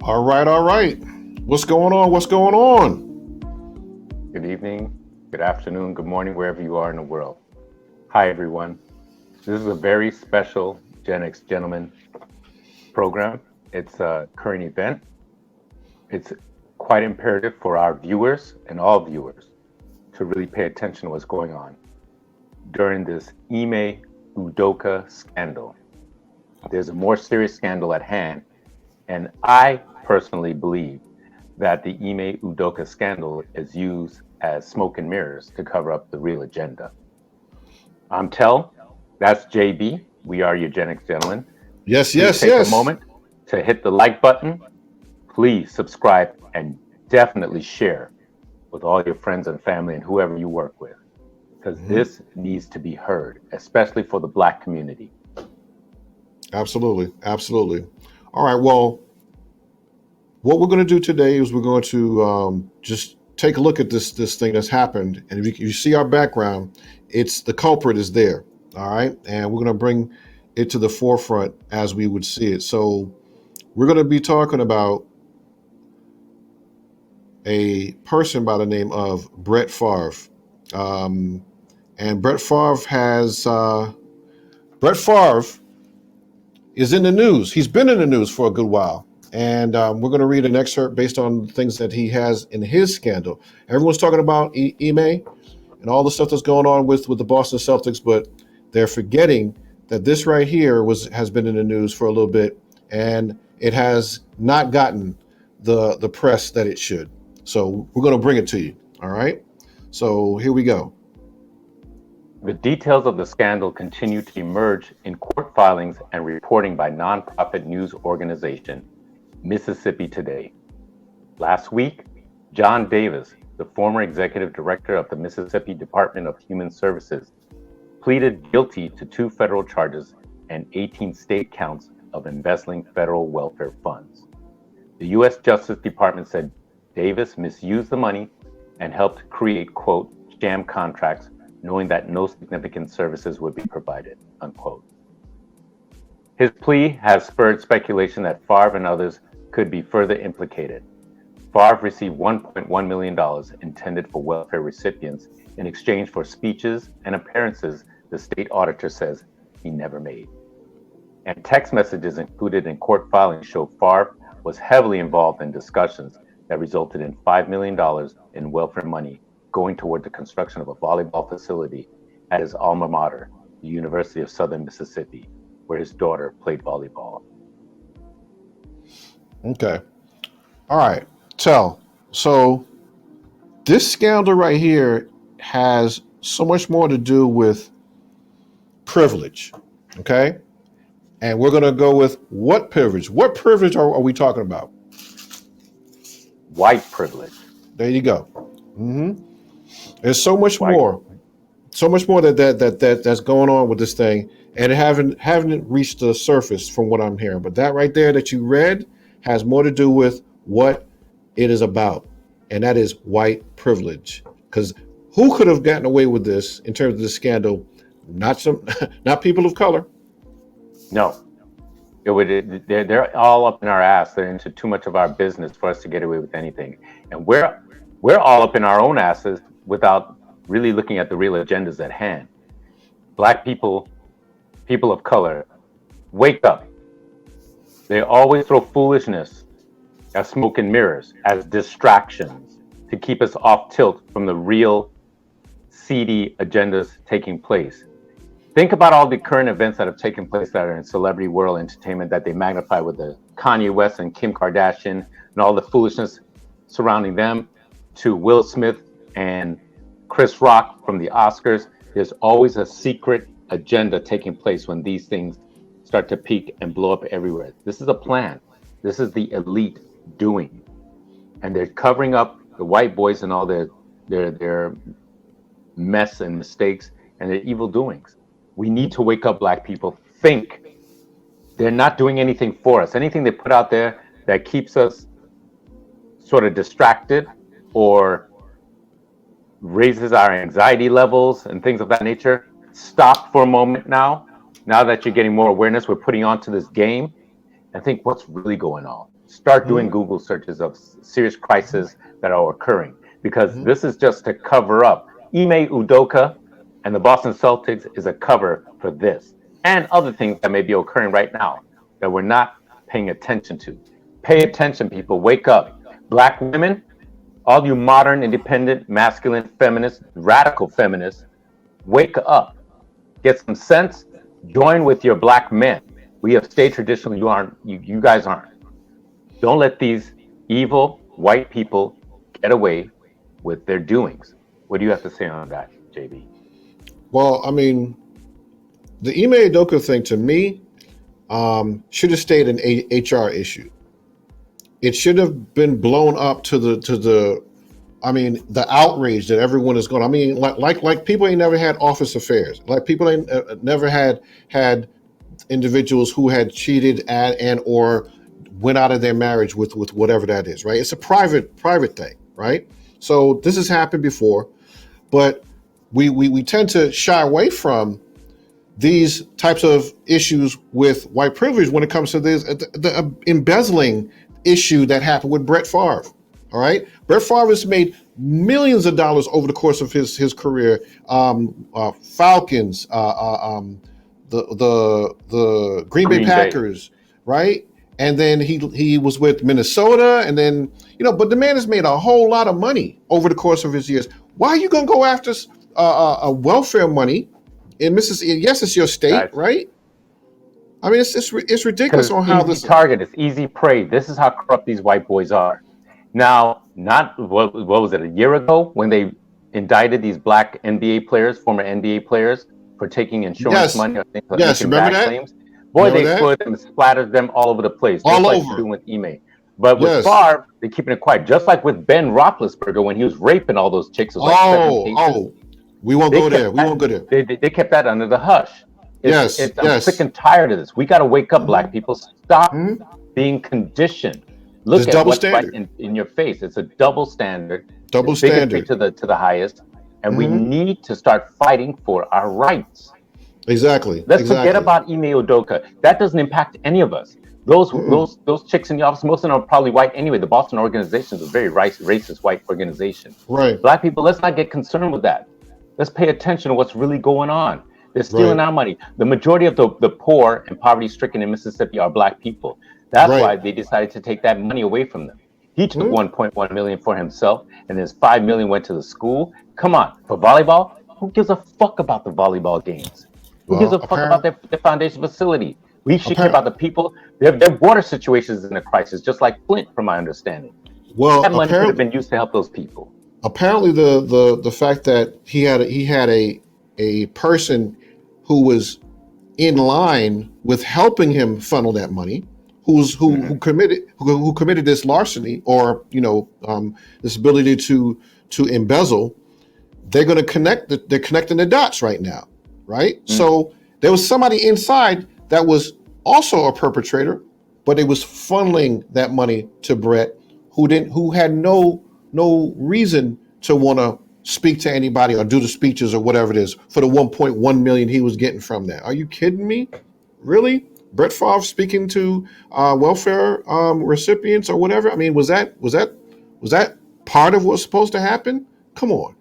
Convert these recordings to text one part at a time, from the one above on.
All right, all right. What's going on? What's going on? Good evening, good afternoon, good morning, wherever you are in the world. Hi, everyone. This is a very special Gen X Gentlemen program. It's a current event. It's quite imperative for our viewers and all viewers to really pay attention to what's going on during this Ime Udoka scandal. There's a more serious scandal at hand, and I personally believe that the Ime Udoka scandal is used as smoke and mirrors to cover up the real agenda. I'm Tell, that's JB. We are your Gen X Gentlemen. Yes, Please yes, take a yes. moment to hit the like button. Please subscribe and definitely share with all your friends and family and whoever you work with, because this needs to be heard, especially for the Black community. Absolutely, absolutely. All right. Well, what we're going to do today is we're going to just take a look at this thing that's happened, and if you see our background, it's the culprit is there. All right, and we're going to bring it to the forefront as we would see it. So we're going to be talking about a person by the name of Brett Favre. Um, and Brett Favre is in the news. He's been in the news for a good while. And we're going to read an excerpt based on things that he has in his scandal. Everyone's talking about Ime and all the stuff that's going on with the Boston Celtics, but they're forgetting that this right here has been in the news for a little bit, and it has not gotten the press that it should. So we're going to bring it to you. All right. So here we go. The details of the scandal continue to emerge in court filings and reporting by nonprofit news organization Mississippi Today. Last week, John Davis, the former executive director of the Mississippi Department of Human Services, pleaded guilty to 2 federal charges and 18 state counts of embezzling federal welfare funds. The U.S. Justice Department said Davis misused the money and helped create, quote, sham contracts, knowing that no significant services would be provided, unquote. His plea has spurred speculation that Favre and others could be further implicated. Favre received $1.1 million intended for welfare recipients in exchange for speeches and appearances the state auditor says he never made. And text messages included in court filings show Favre was heavily involved in discussions that resulted in $5 million in welfare money going toward the construction of a volleyball facility at his alma mater, the University of Southern Mississippi, where his daughter played volleyball. Okay. All right. So this scandal right here has so much more to do with privilege. Okay. And we're going to go with what privilege? What privilege are we talking about? White privilege. There you go. There's so much White. more, that's going on with this thing, and it haven't reached the surface from what I'm hearing. But that right there that you read has more to do with what it is about, and that is white privilege. Because who could have gotten away with this in terms of the scandal? Not people of color. No, they're all up in our ass. They're into too much of our business for us to get away with anything. And we're all up in our own asses without really looking at the real agendas at hand. Black people, people of color, wake up. They always throw foolishness as smoke and mirrors, as distractions to keep us off tilt from the real seedy agendas taking place. Think about all the current events that have taken place that are in celebrity world entertainment that they magnify with the Kanye West and Kim Kardashian and all the foolishness surrounding them, to Will Smith and Chris Rock from the Oscars. There's always a secret agenda taking place when these things start to peak and blow up everywhere. This is a plan. This is the elite doing. And they're covering up the white boys and all their mess and mistakes and their evil doings. We need to wake up, Black people. Think. They're not doing anything for us. Anything they put out there that keeps us sort of distracted or raises our anxiety levels and things of that nature, stop for a moment now. Now that you're getting more awareness, we're putting onto this game and think what's really going on. start doing Google searches of serious crises that are occurring, because this is just to cover up. Ime Udoka and the Boston Celtics is a cover for this and other things that may be occurring right now that we're not paying attention to. Pay attention, people. Wake up. Black women, all you modern, independent, masculine, feminists, radical feminists, wake up. Get some sense. Join with your black men. We have stayed traditional. You guys aren't. Don't let these evil white people get away with their doings. What do you have to say on that, JB? Well, I mean, the Ime Udoka thing to me should have stayed an HR issue. It should have been blown up to the outrage that everyone is going. I mean, like people ain't never had office affairs. Like people ain't never had individuals who had cheated and or went out of their marriage with whatever that is, right? It's a private thing, right? So this has happened before, but we tend to shy away from these types of issues with white privilege when it comes to this the embezzling issue that happened with Brett Favre. All right, Brett Favre has made millions of dollars over the course of his career. Falcons, the Green Bay Packers, right? And then he was with Minnesota, and then but the man has made a whole lot of money over the course of his years. Why are you gonna go after welfare money in Mississippi? Yes, it's your state, right? I mean, it's ridiculous on how this target. It's easy prey. This is how corrupt these white boys are. Now, not what was it, a year ago when they indicted these black NBA players, former NBA players, for taking insurance money or things like remember that? claims. Boy, they put them, splattered them all over the place, just like they're doing with Ime. But with Favre, they're keeping it quiet, just like with Ben Roethlisberger when he was raping all those chicks. It was like we won't go there. We won't go there. They kept that under the hush. I'm sick and tired of this. We got to wake up, black people. Stop being conditioned. Look at what's right in your face. It's a double standard. To the highest, and we need to start fighting for our rights. Exactly. Let's forget about Ime Udoka. That doesn't impact any of us. Those chicks in the office, most of them are probably white anyway. The Boston organization is a very racist white organization. Right. Black people, let's not get concerned with that. Let's pay attention to what's really going on. They're stealing our money. The majority of the poor and poverty-stricken in Mississippi are black people. That's why they decided to take that money away from them. He took 1.1 million for himself, and his 5 million went to the school. Come on, for volleyball, who gives a fuck about the volleyball games? Who gives a fuck about their foundation facility? We should care about the people. Their water situation is in a crisis, just like Flint, from my understanding. Well, that money could have been used to help those people. Apparently, the fact that he had a person who was in line with helping him funnel that money, who committed this larceny or this ability to embezzle. They're going to they're connecting the dots right now, right? So there was somebody inside that was also a perpetrator, but it was funneling that money to Brett, who had no reason to want to speak to anybody or do the speeches or whatever it is for the 1.1 million he was getting from that. Are you kidding me? Really? Brett Favre speaking to welfare recipients or whatever? I mean, was that part of what's supposed to happen? Come on,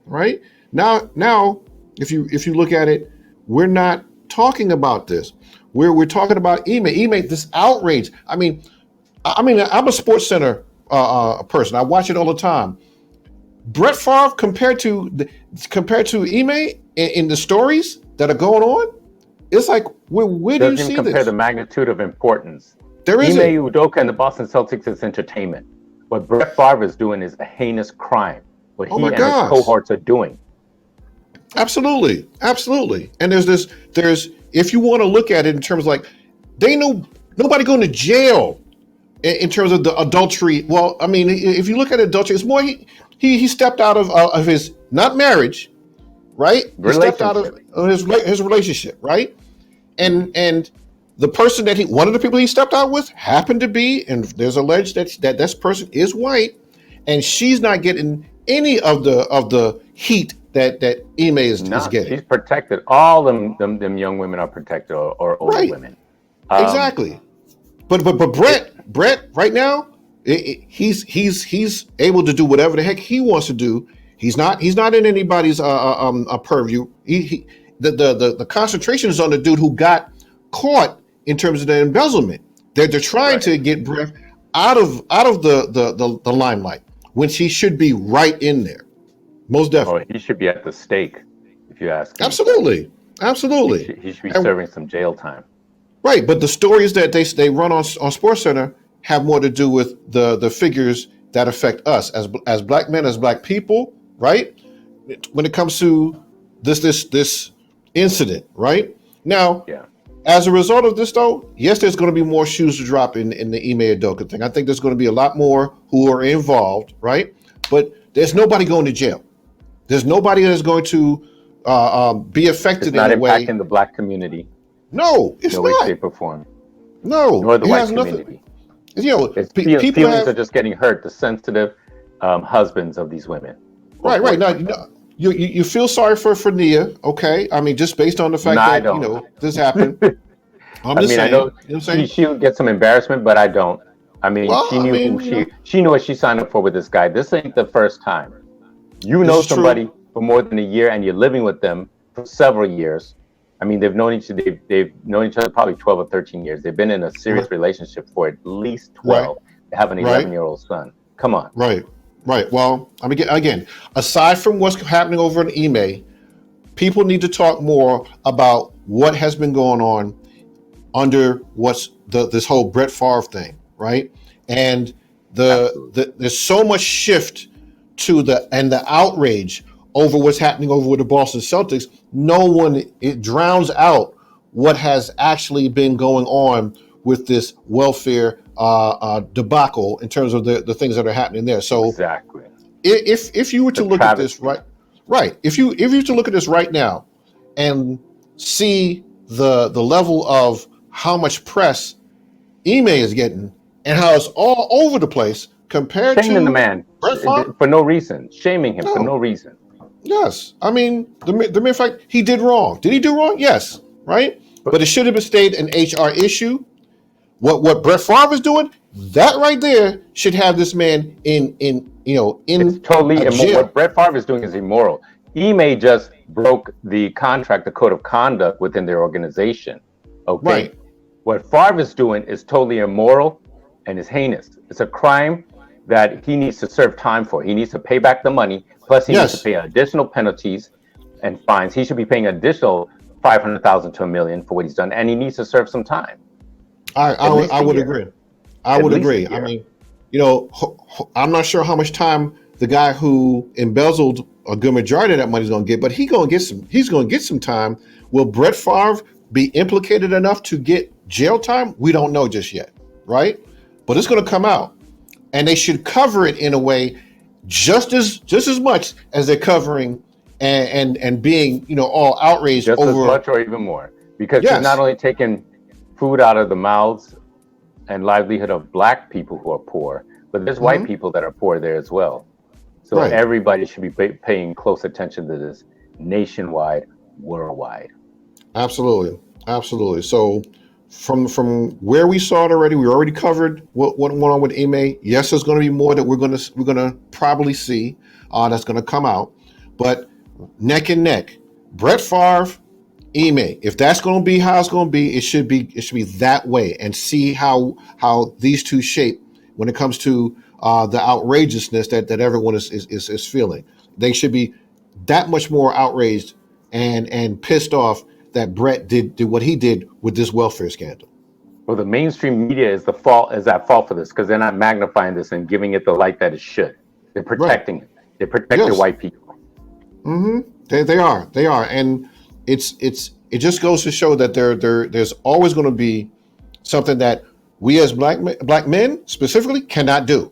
right? Now, if you look at it, we're not talking about this. We're talking about Ime, this outrage. I mean, I'm a Sports Center person. I watch it all the time. Brett Favre compared to Ime in the stories that are going on, it's like where do you see this? Doesn't even compare the magnitude of importance. There isn't. Ime Udoka and the Boston Celtics is entertainment. What Brett Favre is doing is a heinous crime. What he and his cohorts are doing. Absolutely. And there's if you want to look at it in terms of like they know nobody going to jail in terms of the adultery. Well, I mean, if you look at adultery, it's more he stepped out of his not marriage, right? He stepped out of his relationship, right? And the person that one of the people he stepped out with happened to be, and there's alleged that this person is white, and she's not getting any of the heat that Ime is getting. She's protected. All them young women are protected, or older women. Exactly. But Brett, Brett right now, he's able to do whatever the heck he wants to do. He's not in anybody's purview. The concentration is on the dude who got caught in terms of the embezzlement. They're trying to get Brett out of the limelight when he should be right in there. Most definitely. Oh, he should be at the stake, if you ask me. Absolutely. He should be serving some jail time. Right, but the stories that they run on SportsCenter have more to do with the figures that affect us as black men, as black people, right? When it comes to this incident, right? Now, as a result of this, though, yes, there's going to be more shoes to drop in the Ime Udoka thing. I think there's going to be a lot more who are involved, right? But there's nobody going to jail. There's nobody that's going to be affected in a way. It's not impacting the black community. No, it's no not. way, shape, or form. No, nor the white community. Feelings are just getting hurt. The sensitive husbands of these women. Right. Now, you feel sorry for Nia, okay? I mean, just based on the fact that this happened. I'm just saying. I know she would get some embarrassment, but I don't. I mean, she knew what she signed up for with this guy. This ain't the first time. You know somebody for more than a year, and you're living with them for several years. I mean, they've known each other probably 12 or 13 years. They've been in a serious relationship for at least 12. They have an 11-year-old son. Come on. Right. Well, I mean, again, aside from what's happening over in Ime, people need to talk more about what has been going on under this whole Brett Favre thing, right? And there's so much shift to the outrage over what's happening over with the Boston Celtics. It drowns out what has actually been going on with this welfare debacle in terms of the things that are happening there. So exactly, if you were to look at this if you were to look at this right now and see the level of how much press Ime is getting and how it's all over the place compared shaming to the man for no reason, shaming him for no reason. Yes, I mean the mere fact he did wrong. Did he do wrong? Yes, right. But it should have stayed an HR issue. What Brett Favre is doing, that right there should have this man in It's totally immoral. What Brett Favre is doing is immoral. Ime just broke the contract, the code of conduct within their organization. Okay. Right. What Favre is doing is totally immoral and is heinous. It's a crime that he needs to serve time for. He needs to pay back the money. Plus, he needs to pay additional penalties and fines. He should be paying additional $500,000 to $1 million for what he's done, and he needs to serve some time. I would agree. I would agree. I mean, I'm not sure how much time the guy who embezzled a good majority of that money is going to get, but he's going to get some time. Will Brett Favre be implicated enough to get jail time? We don't know just yet, right? But it's going to come out, and they should cover it in a way just as much as they're covering and being all outraged just over as much or even more, because he's not only taking food out of the mouths and livelihood of black people who are poor, but there's white people that are poor there as well. So everybody should be paying close attention to this nationwide, worldwide. Absolutely. So from where we saw it already, we already covered what went on with Ime. Yes, there's going to be more that we're going to probably see that's going to come out, but neck and neck, Brett Favre, Ime. If that's going to be how it's going to be, it should be that way. And see how these two shape when it comes to the outrageousness that everyone is feeling. They should be that much more outraged and pissed off that Brett did what he did with this welfare scandal. Well, the mainstream media is at fault for this because they're not magnifying this and giving it the light that it should. They're protecting it. They protect the white people. Mm-hmm. They are, and it just goes to show that there's always going to be something that we as black men specifically cannot do.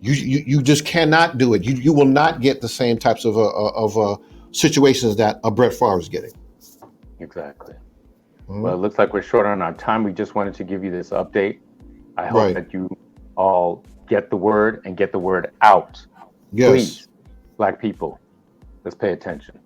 You just cannot do it. You will not get the same types of situations that a Brett Favre is getting. Exactly. Well, it looks like we're short on our time. We just wanted to give you this update. I hope that you all get the word and get the word out. Yes. Please, black people, let's pay attention.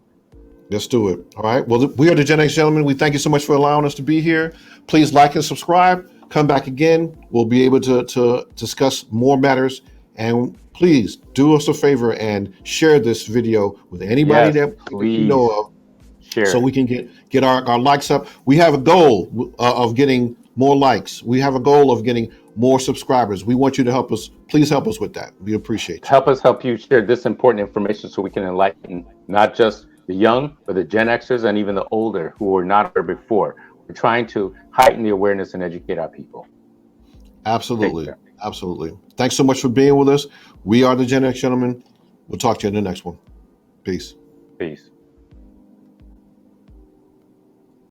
Let's do it. All right. Well, we are the Gen X Gentlemen. We thank you so much for allowing us to be here. Please like and subscribe. come back again. We'll be able to discuss more matters. And please do us a favor and share this video with anybody Yes, that you please know of, so share we it. can get our likes up. We have a goal of getting more likes. We have a goal of getting more subscribers. We want you to help us. Please help us with that. We appreciate you. Help us help you share this important information so we can enlighten not just the young, but the Gen Xers and even the older who were not aware before. We're trying to heighten the awareness and educate our people. Take Absolutely. care. Absolutely. Thanks so much for being with us. We are the Gen X Gentlemen. We'll talk to you in the next one. Peace. Peace.